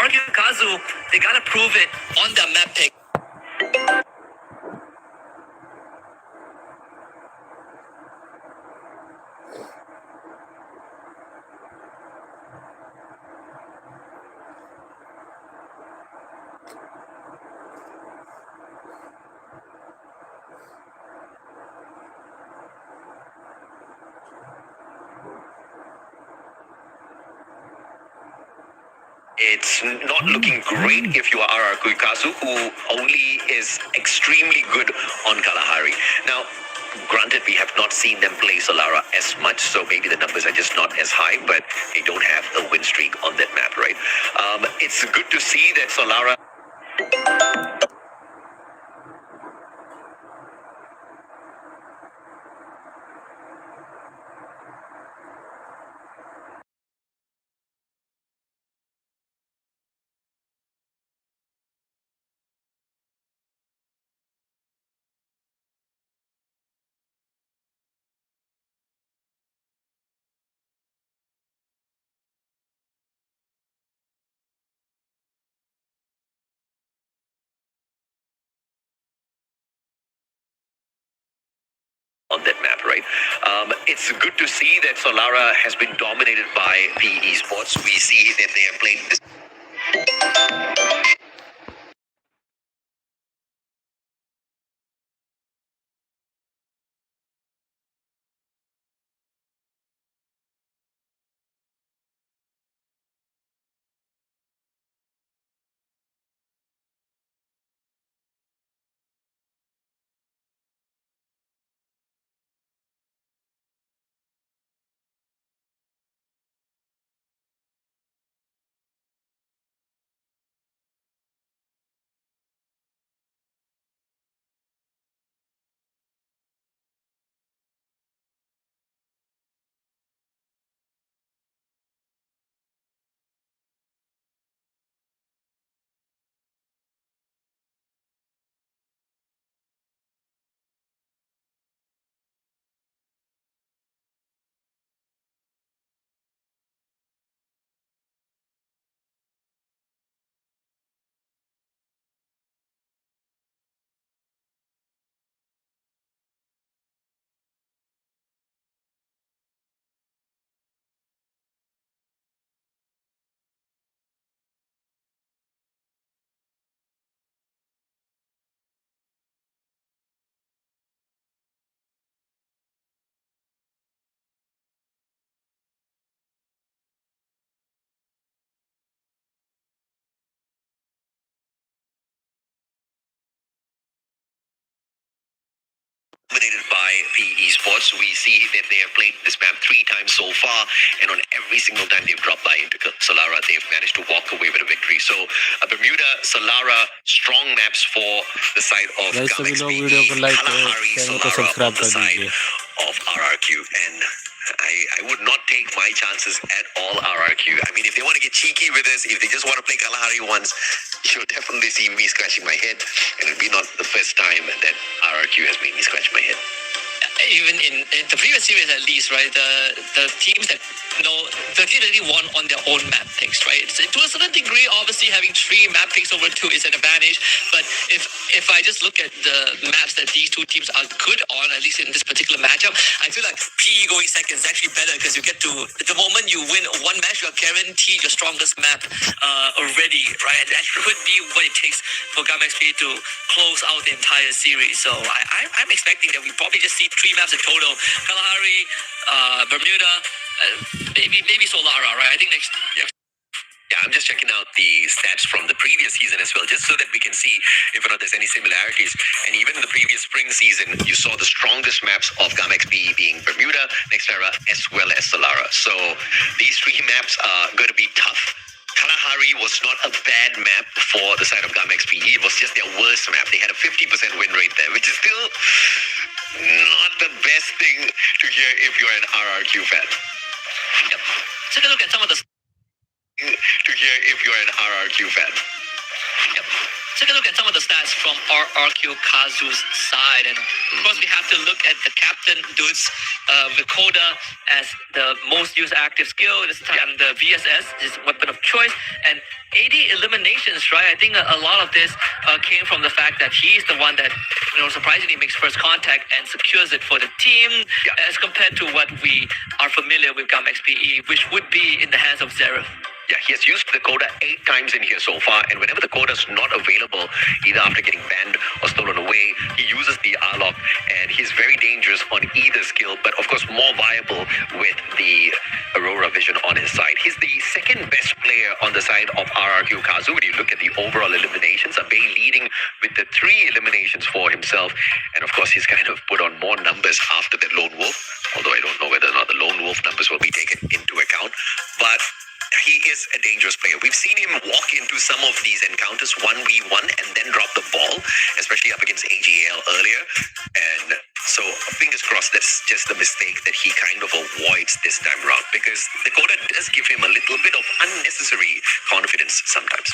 RRQ Kazu, they gotta prove it on their map pick. It's not looking great if you are RRQ Kazu, who only is extremely good on Kalahari. Now, granted, we have not seen them play Solara as much, so maybe the numbers are just not as high, but they don't have a win streak on that map, right? It's good to see that Solara... on that map, right? It's good to see that Solara has been dominated by the eSports. We see that they are playing this. Dominated by the eSports. We see that they have played this map 3 times so far, and on every single time they've dropped by into Solara, they've managed to walk away with a victory. So Bermuda, Solara, strong maps for the side of Kalahari, Solara on the side of RRQ. And I would not take my chances at all, RRQ. I mean, if they want to get cheeky with us, if they just want to play Kalahari once, you'll definitely see me scratching my head. And it'll be not the first time that RRQ has made me scratch my head. Even in the previous series, at least, right? The teams that the team really won on their own map picks, right? So to a certain degree, obviously having 3 map picks over 2 is an advantage. But if I just look at the maps that these 2 teams are good on, at least in this particular matchup, I feel like PE going second is actually better because you get to the moment you win one match, you are guaranteed your strongest map already, right? That could be what it takes for GAMXP to close out the entire series. So I'm expecting that we probably just see 3 maps in total: Kalahari, Bermuda, maybe Solara, right? I think next. Yeah, I'm just checking out the stats from the previous season as well, just so that we can see if there's any similarities. And even in the previous spring season, you saw the strongest maps of GAMXP being Bermuda, Nextera, as well as Solara. So these 3 maps are going to be tough. Kalahari was not a bad map for the side of GAMXP. It was just their worst map. They had a 50% win rate there, which is still not the best thing to hear if you're an RRQ fan. Yep. Take a look at some of the to hear if you're an RRQ fan. Yep. Take a look at some of the stats from RRQ Kazu's side, and of course we have to look at the captain dudes with Coda as the most used active skill. This time the VSS is weapon of choice. And 80 eliminations, right? I think a lot of this came from the fact that he's the one that, surprisingly makes first contact and secures it for the team, as compared to what we are familiar with Gam XPE, which would be in the hands of Zeref. Yeah, he has used the Coda 8 times in here so far, and whenever the Coda is not available, either after getting banned or stolen away, he uses the R-Lock, and he's very dangerous on either skill, but of course more viable with the Aurora Vision on his side. He's the second best player on the side of RRQ Kazu. When you look at the overall eliminations, Abe leading with the 3 eliminations for himself, and of course he's kind of put on more numbers after that Lone Wolf, although I don't know whether or not the Lone Wolf numbers will be taken into account, but he is a dangerous player. We've seen him walk into some of these encounters 1v1 and then drop the ball, especially up against AGL earlier. And so fingers crossed that's just the mistake that he kind of avoids this time around, because the Coda does give him a little bit of unnecessary confidence sometimes.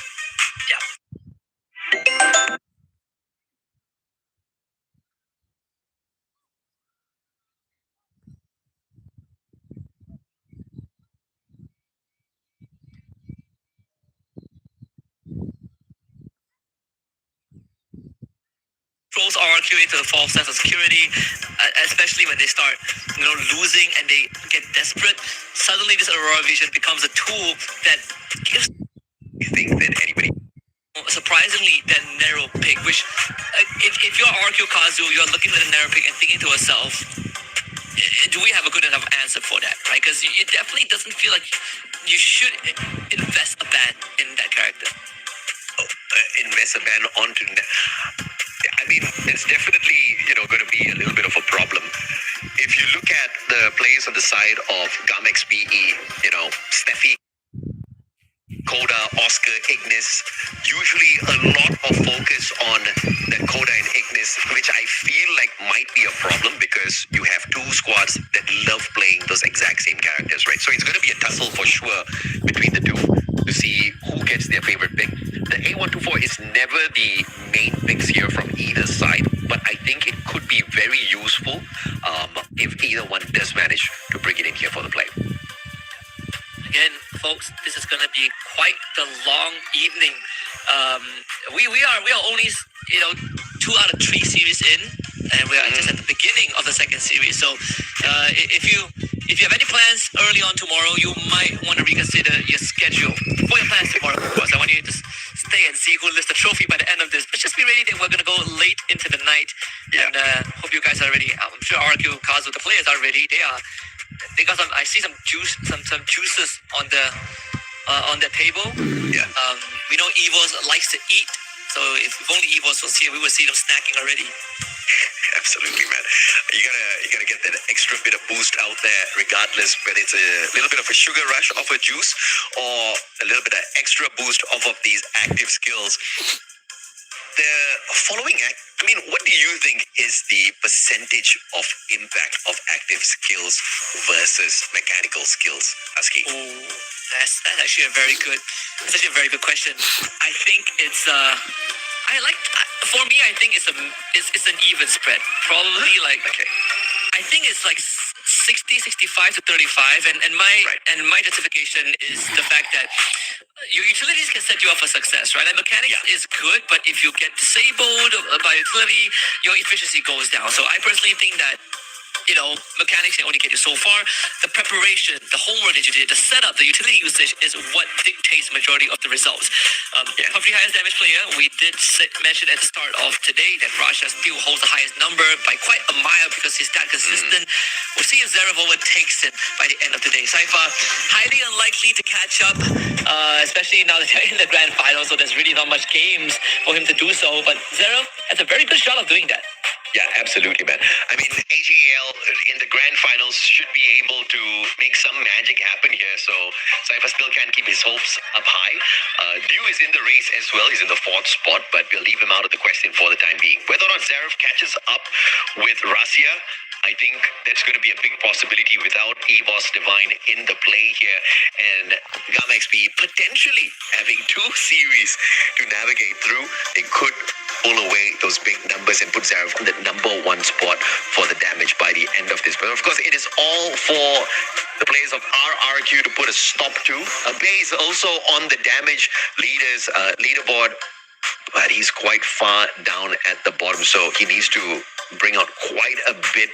Yeah. Throws RRQ into the false sense of security, especially when they start, losing and they get desperate. Suddenly, this Aurora Vision becomes a tool that gives. You think that anybody? Surprisingly, that narrow pick, which if you're RQ Kazu, you're looking at a narrow pick and thinking to yourself, do we have a good enough answer for that, right? Because it definitely doesn't feel like you should invest a ban in that character. Invest a ban onto. I mean, it's definitely, going to be a little bit of a problem. If you look at the players on the side of Gam XPE, Steffi, Coda, Oscar, Ignis, usually a lot of focus on the Coda and Ignis, which I feel like might be a problem because you have 2 squads that love playing those exact same characters, right? So it's going to be a tussle for sure between the 2 to see who gets their favorite pick. The A124 is never the main picks here from either side, but I think it could be very useful if either one does manage to bring it in here for the play. Again, folks, this is going to be quite the long evening. We are only 2 out of 3 series in, and we are just at the beginning of the second series. So if you have any plans early on tomorrow, you might want to reconsider your schedule for your plans tomorrow. Of course, I want you to stay and see who lifts the trophy by the end of this. But just be ready that we're going to go late into the night, and hope you guys are ready. I'm sure RQ Kazu, the players are ready. They got some. I see some juice, some juices on the table. Yeah. We know Evos likes to eat, so if only Evos was here, we would see them snacking already. Absolutely, man. You gotta get that extra bit of boost out there, regardless whether it's a little bit of a sugar rush of a juice or a little bit of extra boost off of these active skills. The following what do you think is the percentage of impact of active skills versus mechanical skills, Husky? Oh, that's actually a very good question. I think it's for me, I think it's an even spread. Probably I think it's like 60, 65 to 35, and my justification is the fact that your utilities can set you up for success, right? And mechanics is good, but if you get disabled by utility, your efficiency goes down. So I personally think that mechanics can only get you so far. The preparation, the homework that you did, the setup, the utility usage is what dictates the majority of the results. Probably highest damage player, we did mention at the start of today that Raja still holds the highest number by quite a mile because he's that consistent. We'll see if Zeref overtakes it by the end of the day. Saifa, highly unlikely to catch up, especially now that they're in the grand final, so there's really not much games for him to do so. But Zeref has a very good shot of doing that. Yeah, absolutely, man. I mean, AGL in the grand finals should be able to make some magic happen here. So Saifa still can't keep his hopes up high. Dew is in the race as well. He's in the 4th spot, but we'll leave him out of the question for the time being. Whether or not Zeref catches up with Rasia, I think that's going to be a big possibility without EVOS Divine in the play here. And Gamma XP potentially having 2 series to navigate through. They could pull away those big numbers and put Zarif on the number 1 spot for the damage by the end of this. But of course, it is all for the players of RRQ to put a stop to. Bay is also on the damage leaders leaderboard, but he's quite far down at the bottom, so he needs to bring out quite a bit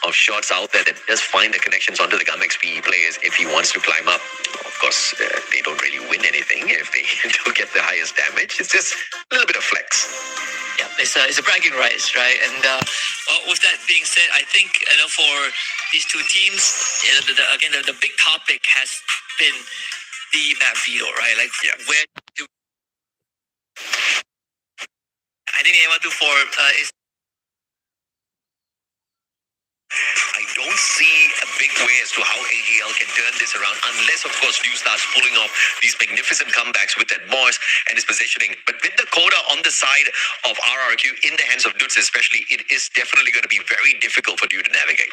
of shots out there that does find the connections onto the Gamex PE players if he wants to climb up. Of course, they don't really win anything if they do get the highest damage. It's just a little bit of flex. Yeah, it's a bragging rights, right? And with that being said, I think for these two teams, the big topic has been the map veto, right? Like, where do I think A124 is. I don't see a big way as to how AGL can turn this around unless, of course, Liu starts pulling off these magnificent comebacks with that Morse and his positioning. But with the Coda on the side of RRQ in the hands of Dudes especially, it is definitely going to be very difficult for you to navigate.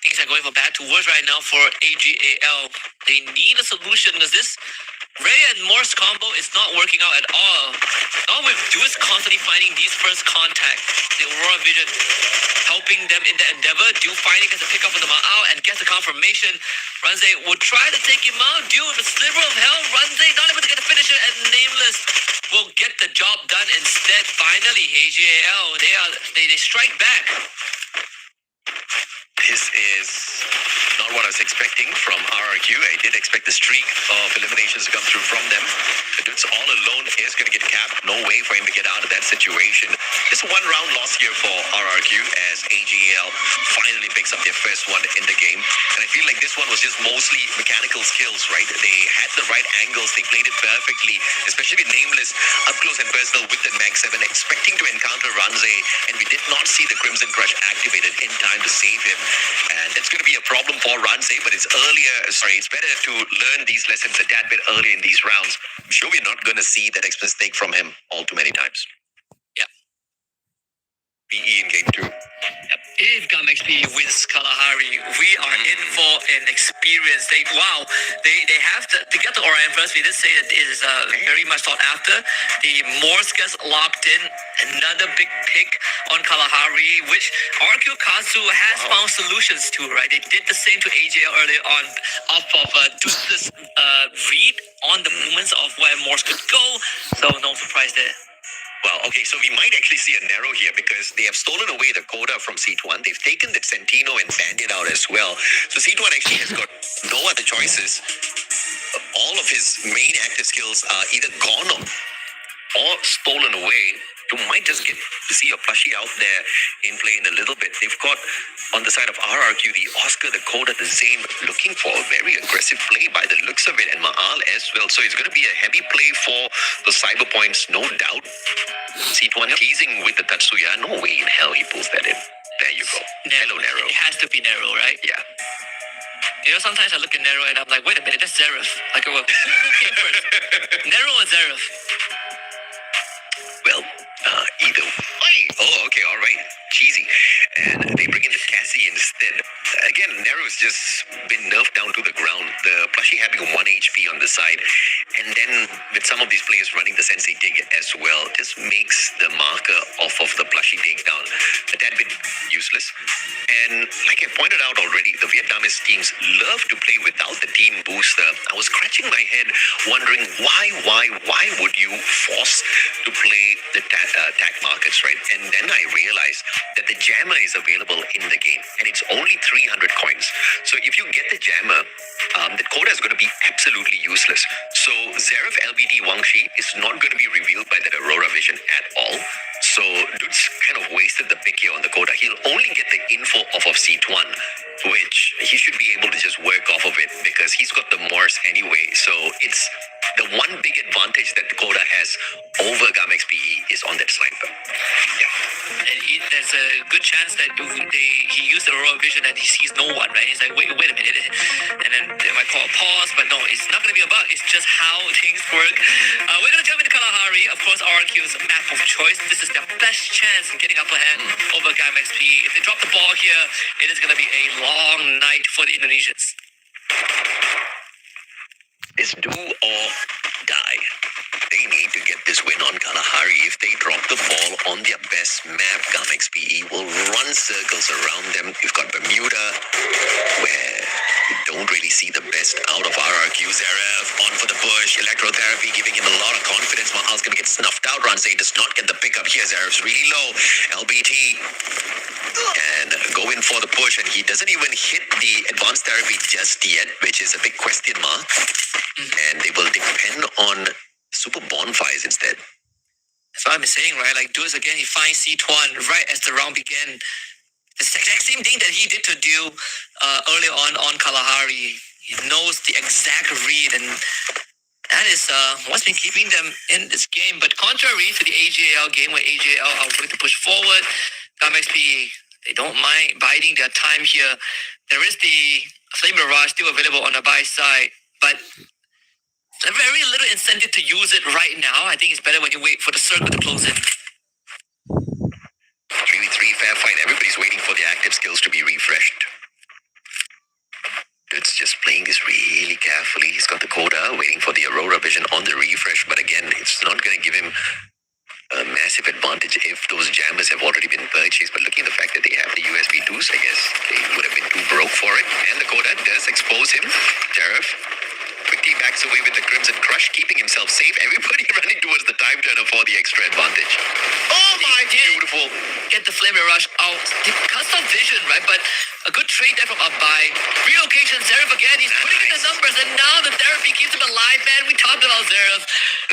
Things are going from bad to worse right now for AGAL. They need a solution because this Ray and Morse combo is not working out at all. Not with Duis constantly finding these first contact. The Aurora Vision helping them in the endeavor. Du finally gets a pick up on the Ma'au and gets the confirmation. Runze will try to take him out. Du with a sliver of hell. Runze not able to get the finisher, and Nameless will get the job done instead. Finally, AGAL, they strike back. This is not what I was expecting from RRQ. I did expect the streak of eliminations to come through from them. The Dudes all alone is going to get capped. No way for him to get out of that situation. Just a 1-round loss here for RRQ as AGL finally picks up their first one in the game. And I feel like this one was just mostly mechanical skills, right? They had the right angles. They played it perfectly, especially with Nameless up close and personal with the Mag 7, expecting to encounter Ranze, and we did not see the Crimson Crush activated in time to save him. And that's going to be a problem for Ranze, but it's better to learn these lessons a tad bit early in these rounds. I'm sure we're not going to see that mistake from him all too many times. Yeah. PE in game 2. If Gamex PE wins Kalahari, we are in for an experience. They have to get the Orion first. We did say that it is very much sought after. The Morse gets locked in. Another big pick on Kalahari, which RQ Kazu has found solutions to, right? They did the same to AJL earlier on off of Deuce's read on the movements of where Morse could go. So no surprise there. Well, okay, so we might actually see a narrow here because they have stolen away the Coda from C1. They've taken the Sentino and Bandit out as well. So C1 actually has got no other choices. All of his main active skills are either gone or stolen away. You might just get to see a plushie out there in play in a little bit. They've got on the side of RRQ the Oscar, the Coda, the Zane, looking for a very aggressive play by the looks of it, and Ma'al as well. So it's going to be a heavy play for the Cyber Points, no doubt. C1 teasing with the Tatsuya. No way in hell he pulls that in. There you go. Hello, Nero. It has to be Nero, right? Yeah. Sometimes I look at Nero and I'm like, wait a minute, that's Zarif. Like, who came first? Nero or Zarif? Well, either way. Oh, okay, all right. Cheesy. And they bring in the Cassie instead. Again, Nero's just been nerfed down to the ground. The plushie having 1 HP on the side. And then with some of these players running the Sensei Dig as well, this makes the marker off of the plushie takedown a tad bit useless. And like I pointed out already, the Vietnamese teams love to play without the team booster. I was scratching my head wondering why would you force to play the tag markets, right? And then I realized that the jammer is available in the game and it's only 300 coins. So if you get the jammer, the Coda is going to be absolutely useless. So Zarif LBT Wang Shi is not going to be revealed by that Aurora Vision at all. So Dudes kind of wasted the pick here on the Coda. He'll only get the info off of C1, which he should be able to just work off of it because he's got the Morse anyway. So it's the one big advantage that the Coda has over Gamex PE is on that sniper. Yeah. And there's a good chance that he used the Aurora Vision and he sees no one, right? He's like, wait a minute. And then they might call a pause, but no, it's not going to be a bug. It's just how things work. We're going to jump into Kalahari. Of course, RQ's map of choice. This is their best chance in getting upper hand over Gamex PE. If they drop the ball here, it is going to be a long night for the Indonesians. It's do or die. They need to get this win on Kalahari, if they drop the ball on their best map, Gamex PE will run circles around them. You've got Bermuda, where you don't really see the best out of RRQ. Zverev on for the push. Electrotherapy giving him a lot of confidence. Mahal's going to get snuffed out. Ranzay does not get the pickup here. Zverev's really low. LBT and go in for the push, and he doesn't even hit the advanced therapy just yet, which is a big question mark. And they will depend on super bonfires instead. That's what I'm saying, right? Like, Duas again, he finds C1 right as the round began. The exact same thing that he did to do earlier on Kalahari. He knows the exact read, and that is what's been keeping them in this game. But contrary to the AJL game, where AJL are willing to push forward, XP, they don't mind biding their time here. There is the Flame Mirage still available on the buy side, but very little incentive to use it right now. I think it's better when you wait for the circle to close in. 3v3 fair fight. Everybody's waiting for the active skills to be refreshed. It's just playing this really carefully. He's got the Coda waiting for the Aurora Vision on the refresh, but again, it's not going to give him a massive advantage if those jammers have already been purchased. But looking at the fact that they have the USB 2s, I guess they would have been too broke for it. And the Coda does expose him. Tariff quickly backs away with the Crimson Crush, keeping himself safe. Everybody running towards the time turner for the extra advantage. Oh my, beautiful. Get the Flame Rush out. The custom vision, right? But a good trade there from Abai. Relocation, Zverev again. He's putting in the numbers, and now the therapy keeps him alive, man. We talked about Zverev.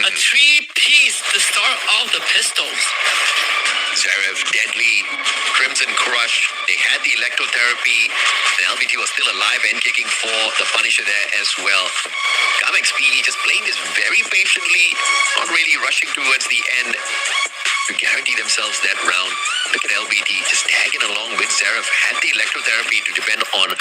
A 3-piece to start off the pistols. Zverev, deadly. Crimson Crush. They had the electrotherapy. The LBT was still alive and kicking for the Punisher there as well. Gamex PE just playing this very patiently, not really rushing towards the end to guarantee themselves that round. Look at LBT just tagging along with Zverev. Had the electrotherapy to depend on